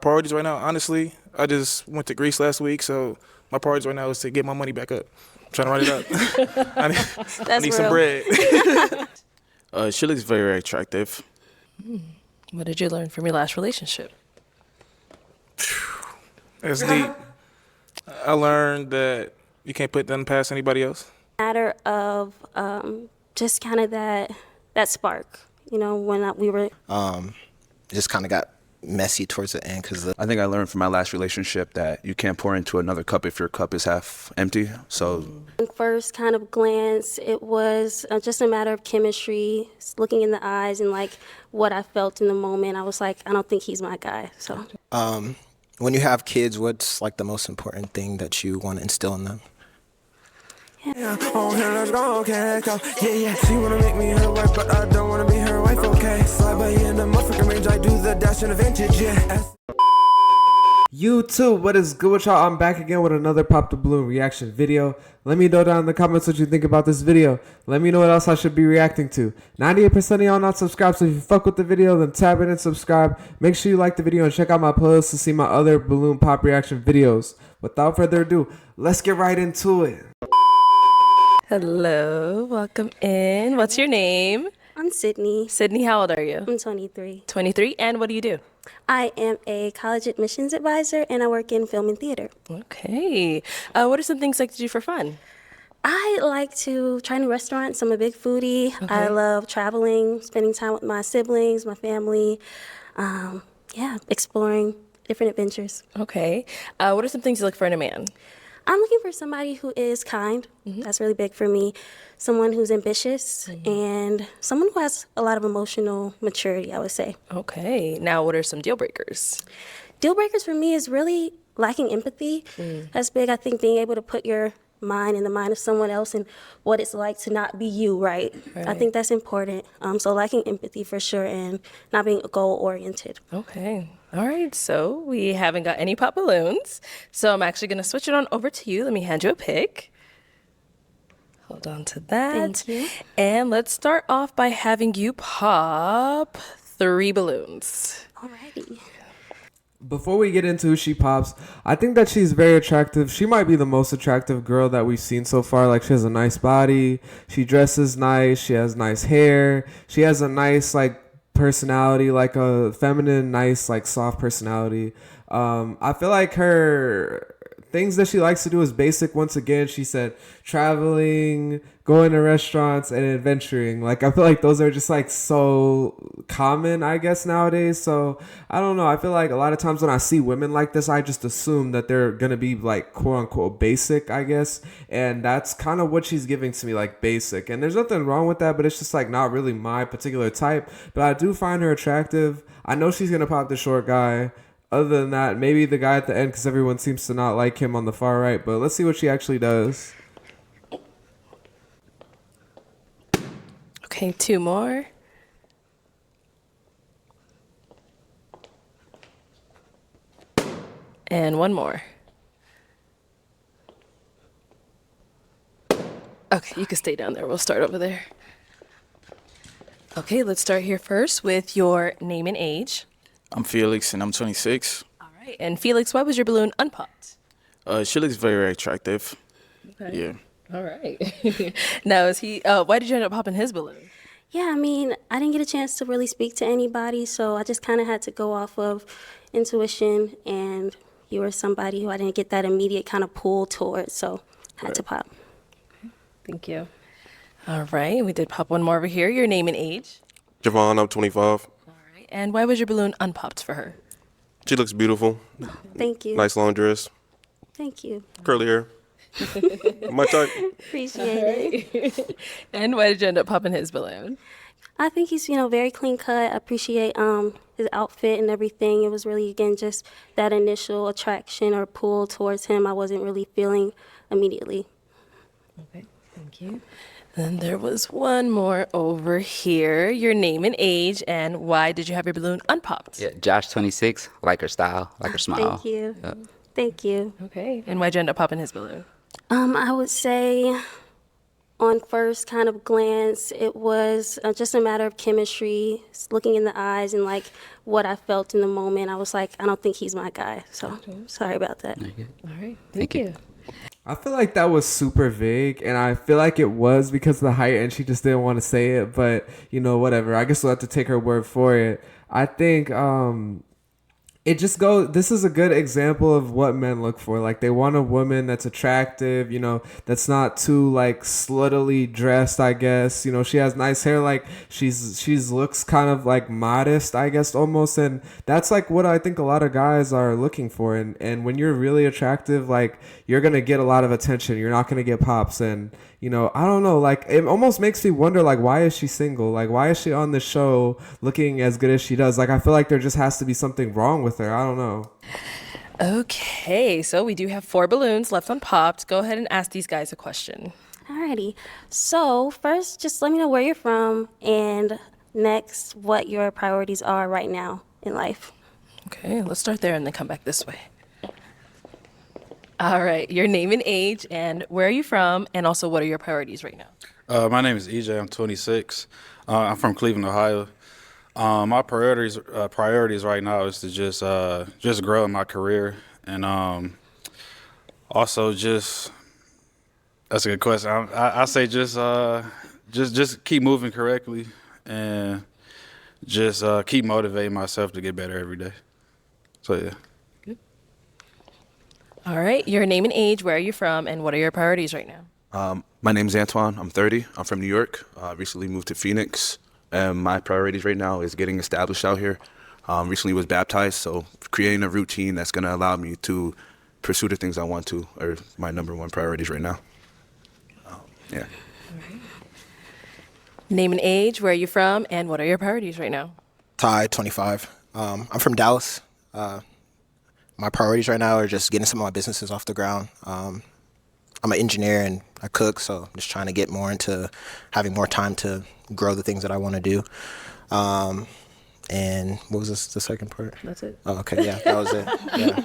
Priorities right now, honestly, I just went to Greece last week, so my priorities right now is to get my money back up. I'm trying to write it up. I need some bread. She looks very attractive. What did you learn from your last relationship? That's deep. I learned that you can't put them past anybody else. Matter of just kind of that spark, when we were. Just kind of got messy towards the end because I think I learned from my last relationship that you can't pour into another cup if your cup is half empty. So First kind of glance, it was just a matter of chemistry, looking in the eyes and like what I felt in the moment. I was like, I don't think he's my guy. So when you have kids, what's like the most important thing that you want to instill in them? Oh, here, let's go, okay, go. Yeah. She wanna make me her wife, but I don't wanna be her wife, okay. Slide by in the motherfucking range, I do the dash in the vintage, yeah. YouTube, what is good with y'all? I'm back again with another Pop the Balloon reaction video. Let me know down in the comments what you think about this video. Let me know what else I should be reacting to. 98% of y'all not subscribed, so if you fuck with the video, then tap in and subscribe. Make sure you like the video and check out my playlist to see my other balloon pop reaction videos. Without further ado, let's get right into it. Hello, welcome in. What's your name? I'm Sydney. Sydney, how old are you? I'm 23. 23, and what do you do? I am a college admissions advisor and I work in film and theater. Okay. What are some things you like to do for fun? I like to try new restaurants. I'm a big foodie. Okay. I love traveling, spending time with my siblings, my family. Exploring different adventures. Okay. What are some things you look for in a man? I'm looking for somebody who is kind. That's really big for me. Someone who's ambitious and someone who has a lot of emotional maturity, I would say. Okay. Now, what are some deal breakers? Deal breakers for me is really lacking empathy. That's big. I think being able to put your mind in the mind of someone else and what it's like to not be you, right? I think that's important. So lacking empathy for sure and not being goal-oriented. Okay. All right. So we haven't got any pop balloons. So I'm actually going to switch it on over to you. Let me hand you a pick. Hold on to that. Thank you. And let's start off by having you pop 3 balloons. Alrighty. Before we get into who she pops, I think that she's very attractive. She might be the most attractive girl that we've seen so far. Like, she has a nice body. She dresses nice. She has nice hair. She has a nice, personality, like a feminine, nice, soft personality. I feel like her things that she likes to do is basic. Once again, she said traveling, going to restaurants, and adventuring. I feel like those are just so common, I guess, nowadays. So I don't know. I feel like a lot of times when I see women like this, I just assume that they're gonna be quote unquote basic, I guess. And that's kind of what she's giving to me, basic. And there's nothing wrong with that, but it's just not really my particular type. But I do find her attractive. I know she's gonna pop the short guy. Other than that, maybe the guy at the end, because everyone seems to not like him on the far right. But let's see what she actually does. Okay, 2 more. And 1 more. Okay, you can stay down there. We'll start over there. Okay, let's start here first with your name and age. I'm Felix, and I'm 26. All right. And Felix, why was your balloon unpopped? She looks very attractive. Okay. Yeah. All right. Now, why did you end up popping his balloon? Yeah, I didn't get a chance to really speak to anybody, so I just kind of had to go off of intuition, and you were somebody who I didn't get that immediate kind of pull towards, so I had to pop. Okay. Thank you. All right. We did pop 1 more over here. Your name and age. Javon, I'm 25. And why was your balloon unpopped for her? She looks beautiful. Thank you. Nice long dress. Thank you. Curly hair. My type. Appreciate it. And why did you end up popping his balloon? I think he's, very clean cut. I appreciate his outfit and everything. It was really, again, just that initial attraction or pull towards him I wasn't really feeling immediately. Okay, thank you. Then there was 1 more over here. Your name and age, and why did you have your balloon unpopped? Yeah, Josh, 26. Like her style, like her smile. Thank you. Yep. Thank you. Okay, and why'd you end up popping his balloon? I would say on first kind of glance, it was just a matter of chemistry, looking in the eyes and like what I felt in the moment. I was like, I don't think he's my guy. So sorry about that. All right. Thank you. I feel like that was super vague, and I feel like it was because of the height, and she just didn't want to say it. But whatever. I guess we'll have to take her word for it. I think this is a good example of what men look for. Like, they want a woman that's attractive, that's not too like sluttily dressed, I guess. She has nice hair, like she's looks kind of like modest, I guess, almost. And that's like what I think a lot of guys are looking for. And when you're really attractive, like, you're gonna get a lot of attention. You're not gonna get pops. And I don't know, like, it almost makes me wonder, like, why is she single? Like, why is she on the show looking as good as she does? Like, I feel like there just has to be something wrong with her. I don't know. Okay, so we do have 4 balloons left unpopped. Go ahead and ask these guys a question. Alrighty. So first, just let me know where you're from, and next, what your priorities are right now in life. Okay, let's start there and then come back this way. All right, your name and age, and where are you from, and also what are your priorities right now? My name is EJ. I'm 26. I'm from Cleveland, Ohio. My priorities right now is to just grow in my career, and also just, that's a good question. I say just keep moving correctly, and just keep motivating myself to get better every day. So yeah. All right, your name and age, where are you from, and what are your priorities right now? My name's Antoine. I'm 30. I'm from New York. Recently moved to Phoenix. And my priorities right now is getting established out here. Recently was baptized, so creating a routine that's going to allow me to pursue the things I want to are my number 1 priorities right now. Yeah. All right. Name and age, where are you from, and what are your priorities right now? Ty, 25. I'm from Dallas. My priorities right now are just getting some of my businesses off the ground. I'm an engineer and I cook, so I'm just trying to get more into having more time to grow the things that I want to do. And what was the second part? That's it. Oh, okay, yeah, that was it. Yeah.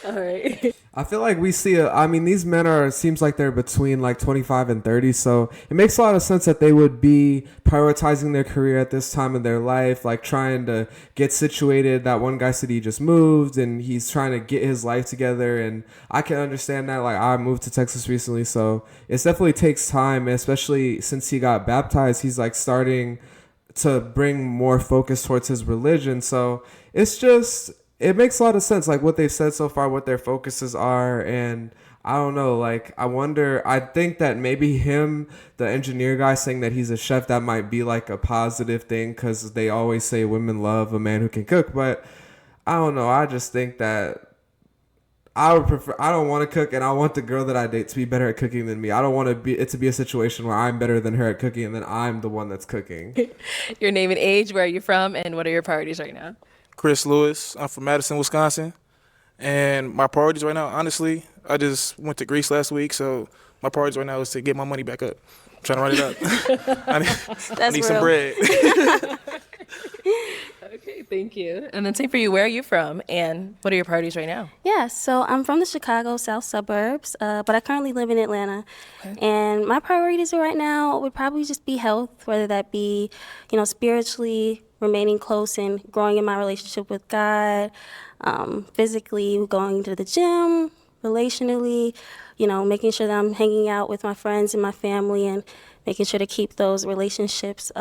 All right. I feel like we see these men seems like they're between like 25 and 30. So it makes a lot of sense that they would be prioritizing their career at this time of their life, like trying to get situated. That one guy said he just moved and he's trying to get his life together. And I can understand that. Like, I moved to Texas recently, so it definitely takes time, especially since he got baptized. He's like starting to bring more focus towards his religion. So it makes a lot of sense, like what they've said so far, what their focuses are. And I don't know, like, I think that maybe him, the engineer guy, saying that he's a chef, that might be like a positive thing, because they always say women love a man who can cook. But I don't know, I just think that I don't want to cook, and I want the girl that I date to be better at cooking than me. I don't want it to be a situation where I'm better than her at cooking and then I'm the one that's cooking. Your name and age, where are you from, and what are your priorities right now? Chris Lewis. I'm from Madison, Wisconsin. And my priorities right now, honestly, I just went to Greece last week, so my priorities right now is to get my money back up. I'm trying to write it up. I need some bread. Okay, thank you. And then same for you, where are you from, and what are your priorities right now? Yeah, so I'm from the Chicago South suburbs, but I currently live in Atlanta. Okay. And my priorities right now would probably just be health, whether that be, spiritually, remaining close and growing in my relationship with God, physically going to the gym, relationally, making sure that I'm hanging out with my friends and my family and making sure to keep those relationships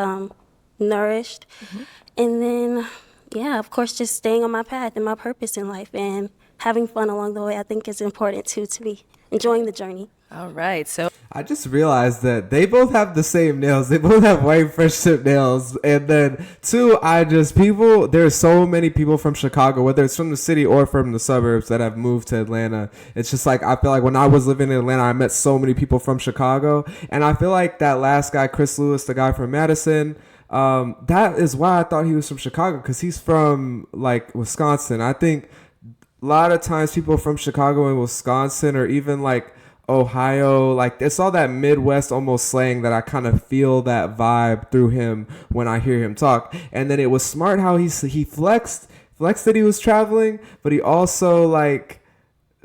nourished. Mm-hmm. And then, yeah, of course, just staying on my path and my purpose in life and having fun along the way, I think is important too, to me, enjoying the journey. All right, so I just realized that they both have the same nails. They both have white fresh tip nails. And then there's so many people from Chicago, whether it's from the city or from the suburbs, that have moved to Atlanta. It's just like, I feel like when I was living in Atlanta, I met so many people from Chicago. And I feel like that last guy, Chris Lewis, the guy from Madison, that is why I thought he was from Chicago, because he's from like Wisconsin. I think a lot of times people from Chicago and Wisconsin, or even like Ohio, like it's all that Midwest almost slang that I kind of feel that vibe through him when I hear him talk. And then it was smart how he flexed that he was traveling, but he also like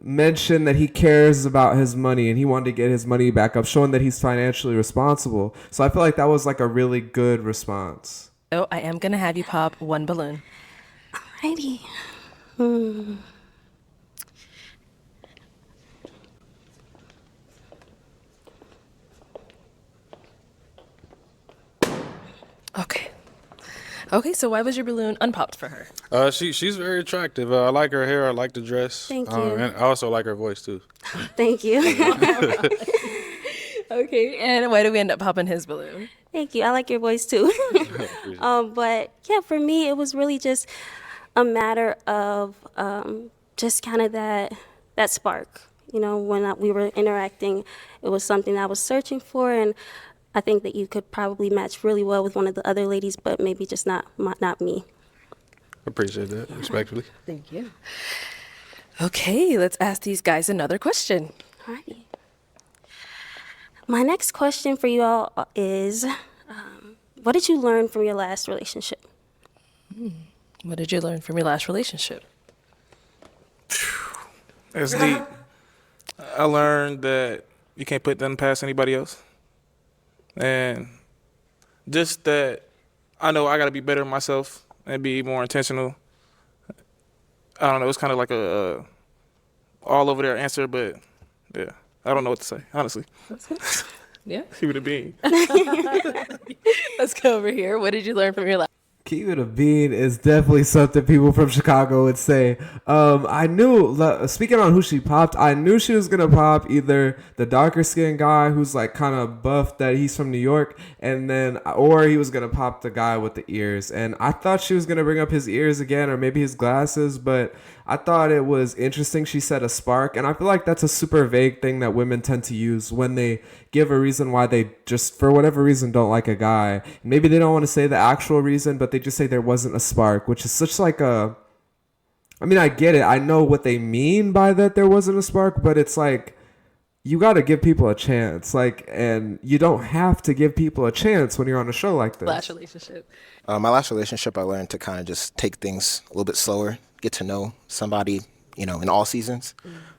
mentioned that he cares about his money and he wanted to get his money back up, showing that he's financially responsible. So I feel like that was like a really good response. So I am going to have you pop one balloon. Alrighty. Okay. Okay, so why was your balloon unpopped for her? She's very attractive. I like her hair. I like the dress. Thank you. And I also like her voice too. Thank you. Okay, and why did we end up popping his balloon? Thank you. I like your voice too. But yeah, for me, it was really just a matter of just kind of that spark. You know, when we were interacting, it was something I was searching for, and I think that you could probably match really well with one of the other ladies, but maybe just not me. Appreciate that, respectfully. Thank you. Okay, let's ask these guys another question. Alrighty. My next question for you all is, what did you learn from your last relationship? What did you learn from your last relationship? That's deep. I learned that you can't put them past anybody else. And just that I know I got to be better myself and be more intentional. I don't know. It's kind of like a all over there answer, but yeah, I don't know what to say, honestly. Yeah. Keep it a bean. Let's go over here. What did you learn from your last? Keep it a bean is definitely something people from Chicago would say. I knew, speaking on who she popped, I knew she was going to pop either the darker skinned guy who's like kind of buff that he's from New York, and then, or he was going to pop the guy with the ears. And I thought she was going to bring up his ears again, or maybe his glasses, but I thought it was interesting. She said a spark, and I feel like that's a super vague thing that women tend to use when they give a reason why they just, for whatever reason, don't like a guy. Maybe they don't want to say the actual reason, but they just say there wasn't a spark, which is such like a, I mean, I get it. I know what they mean by that there wasn't a spark, but it's like, you got to give people a chance. Like, and you don't have to give people a chance when you're on a show like this. Last relationship. My last relationship, I learned to kind of just take things a little bit slower, get to know somebody, you know, in all seasons.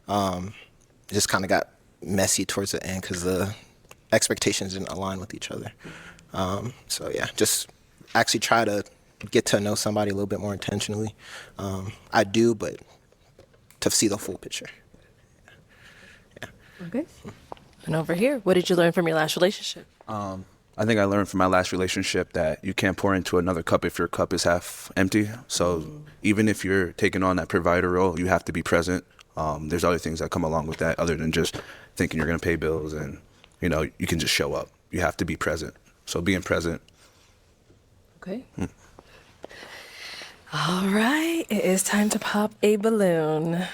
It just kind of got messy towards the end because the expectations didn't align with each other. So yeah, just actually try to get to know somebody a little bit more intentionally. I do, but to see the full picture. Yeah. Okay. And over here, what did you learn from your last relationship? I think I learned from my last relationship that you can't pour into another cup if your cup is half empty. So even if you're taking on that provider role, you have to be present. There's other things that come along with that other than just thinking you're going to pay bills and, you know, you can just show up. You have to be present. So being present. Okay. All right. It is time to pop a balloon.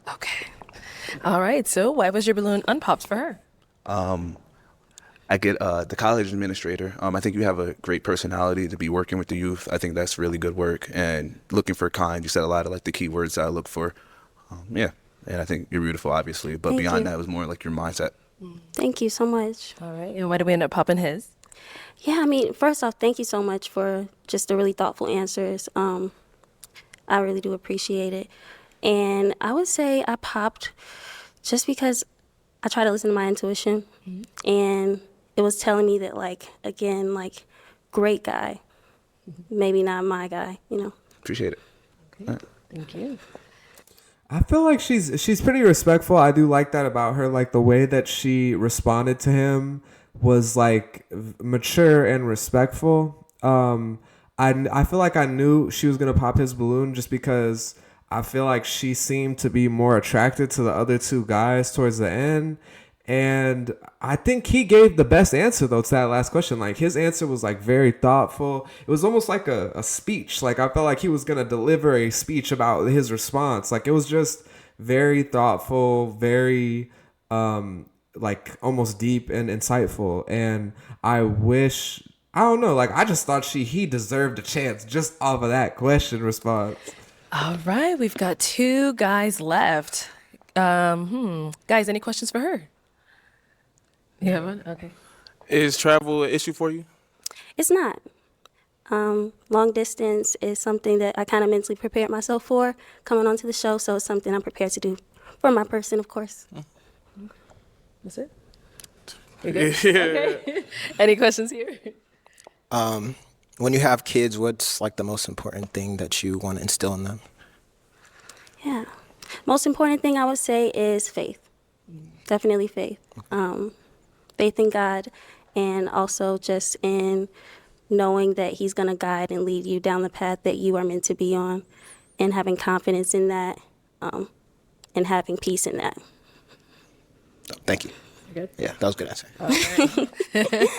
Okay. All right. So why was your balloon unpopped for her? I get the college administrator. I think you have a great personality to be working with the youth. I think that's really good work. And looking for kind, you said a lot of like the key words that I look for. Yeah. And I think you're beautiful, obviously. But Thank beyond you. that, it was more like your mindset. Thank you so much. All right. And why did we end up popping his? Yeah, I mean, first off, thank you so much for just the really thoughtful answers. I really do appreciate it. And I would say I popped just because I try to listen to my intuition. And it was telling me that, like, again, like, great guy. Maybe not my guy, you know. Appreciate it. Okay. Thank you. I feel like she's pretty respectful. I do like that about her. Like the way that she responded to him was like mature and respectful. I feel like I knew she was gonna pop his balloon just because I feel like she seemed to be more attracted to the other two guys towards the end. And I think he gave the best answer, though, to that last question. Like, his answer was, like, very thoughtful. It was almost like a speech. Like, I felt like he was going to deliver a speech about his response. Like, it was just very thoughtful, very, like, almost deep and insightful. And I don't know, like, I just thought he deserved a chance just off of that question response. All right. We've got two guys left. Guys, any questions for her? You have one? Okay. Is travel an issue for you? It's not. Long distance is something that I kind of mentally prepared myself for coming onto the show, so it's something I'm prepared to do for my person, of course. That's it? We good? Okay. Any questions here? When you have kids, what's like the most important thing that you want to instill in them? Yeah. Most important thing I would say is faith. Definitely faith. Faith in God, and also just in knowing that he's going to guide and lead you down the path that you are meant to be on, and having confidence in that, and having peace in that. Thank you. You're good? Yeah, that was a good answer. All right.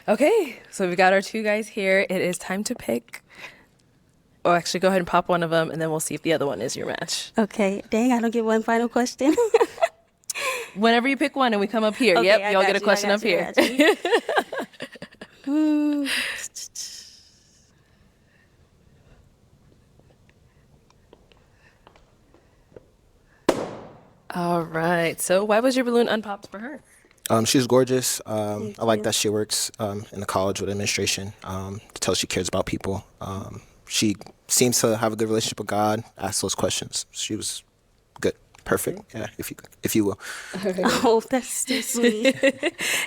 Okay, so we've got our two guys here. It is time to pick. Oh, actually, go ahead and pop one of them, and then we'll see if the other one is your match. Okay. Dang, I don't get one final question. Whenever you pick one and we come up here, Okay, yep, y'all get a question up here. All right. So why was your balloon unpopped for her? She's gorgeous. I like that she works in the college with administration to tell she cares about people. She seems to have a good relationship with God, ask those questions. She was good. Perfect. Yeah, if you will. Oh, that's too sweet.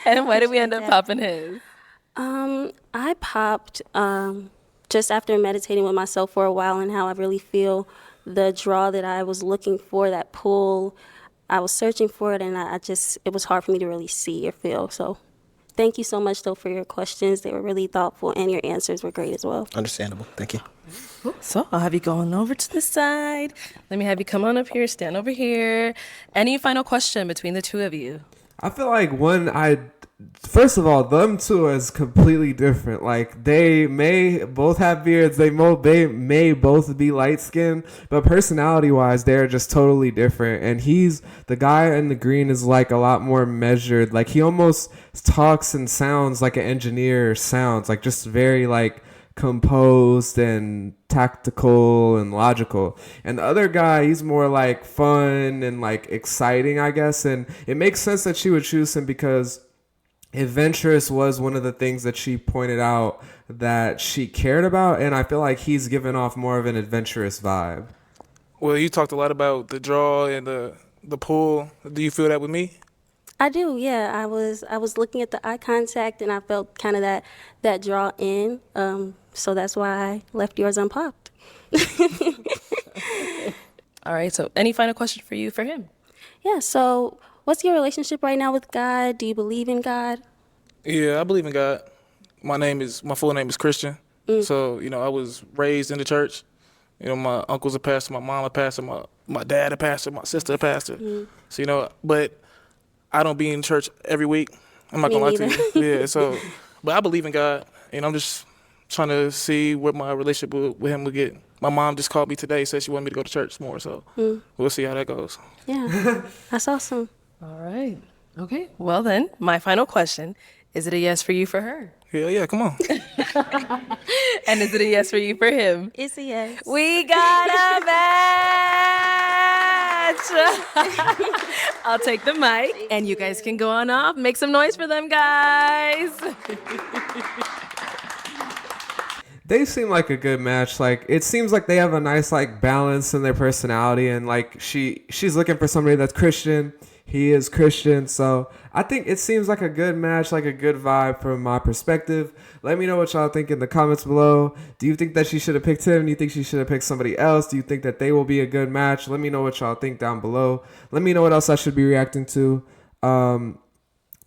And why did we end up popping his? I popped just after meditating with myself for a while, and how I really feel the draw that I was looking for, that pull. I was searching for it, and it was hard for me to really see or feel. So thank you so much, though, for your questions. They were really thoughtful, and your answers were great as well. Understandable. Thank you. So I'll have you going over to the side. Let me have you come on up here, stand over here. Any final question between the two of you? I feel like first of all, them two is completely different. Like, they may both have beards, they may both be light skinned, but personality wise, they're just totally different. And the guy in the green is like a lot more measured. Like, he almost talks and sounds like an engineer sounds, like just very like composed and tactical and logical. And the other guy, he's more like fun and like exciting, I guess. And it makes sense that she would choose him because adventurous was one of the things that she pointed out that she cared about, and I feel like he's given off more of an adventurous vibe. Well, you talked a lot about the draw and the pull. Do you feel that with me? I do, yeah. I was looking at the eye contact, and I felt kind of that draw in. So that's why I left yours unpopped. All right. So any final question for you for him? Yeah. So what's your relationship right now with God? Do you believe in God? Yeah, I believe in God. My full name is Christian. So, I was raised in the church. My uncle's a pastor, my mom a pastor, my dad a pastor, my sister a pastor. So, but I don't be in church every week. I'm not going to lie to you. Yeah, so, but I believe in God, and I'm just trying to see what my relationship with him will get. My mom just called me today, said she wanted me to go to church more, so we'll see how that goes. Yeah, that's awesome. All right. Okay. Well then, my final question, is it a yes for you for her? Hell yeah, come on. And is it a yes for you for him? It's a yes. We got a match! I'll take the mic, and you guys can go on off. Make some noise for them, guys. They seem like a good match. Like, it seems like they have a nice like balance in their personality, and like she's looking for somebody that's Christian. He is Christian, so I think it seems like a good match, like a good vibe from my perspective. Let me know what y'all think in the comments below. Do you think that she should have picked him? Do you think she should have picked somebody else? Do you think that they will be a good match? Let me know what y'all think down below. Let me know what else I should be reacting to.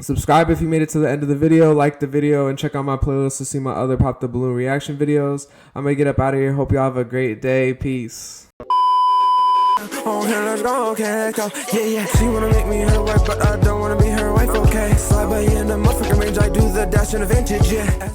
Subscribe if you made it to the end of the video. Like the video and check out my playlist to see my other Pop the Balloon reaction videos. I'm going to get up out of here. Hope y'all have a great day. Peace. Oh, here, let's go, okay, let's go. Yeah. She wanna make me her wife, but I don't wanna be her wife, okay. Slide by in the motherfucking range, I do the dash in a vintage, yeah.